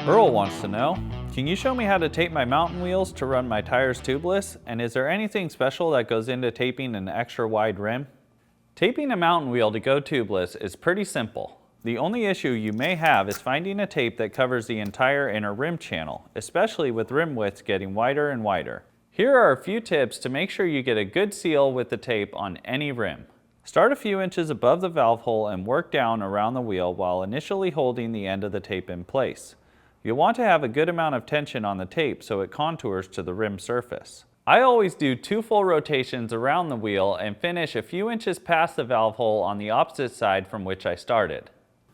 Earl wants to know, can you show me how to tape my mountain wheels to run my tires tubeless? And is there anything special that goes into taping an extra wide rim? Taping a mountain wheel to go tubeless is pretty simple. The only issue you may have is finding a tape that covers the entire inner rim channel, especially with rim widths getting wider and wider. Here are a few tips to make sure you get a good seal with the tape on any rim. Start a few inches above the valve hole and work down around the wheel while initially holding the end of the tape in place. You'll want to have a good amount of tension on the tape so it contours to the rim surface. I always do 2 full rotations around the wheel and finish a few inches past the valve hole on the opposite side from which I started.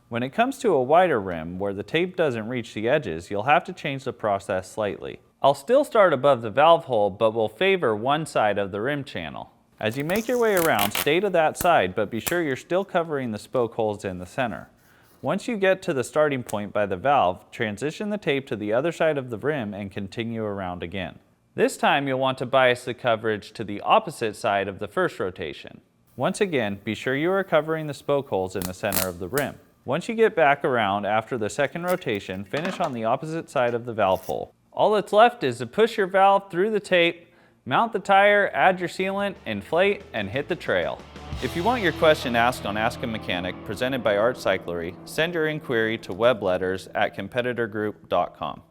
When it comes to a wider rim where the tape doesn't reach the edges, you'll have to change the process slightly. I'll still start above the valve hole, but will favor one side of the rim channel. As you make your way around, stay to that side, but be sure you're still covering the spoke holes in the center. Once you get to the starting point by the valve, transition the tape to the other side of the rim and continue around again. This time you'll want to bias the coverage to the opposite side of the first rotation. Once again, be sure you are covering the spoke holes in the center of the rim. Once you get back around after the second rotation, finish on the opposite side of the valve hole. All that's left is to push your valve through the tape, mount the tire, add your sealant, inflate, and hit the trail. If you want your question asked on Ask a Mechanic presented by Cyclery, send your inquiry to webletters@competitorgroup.com.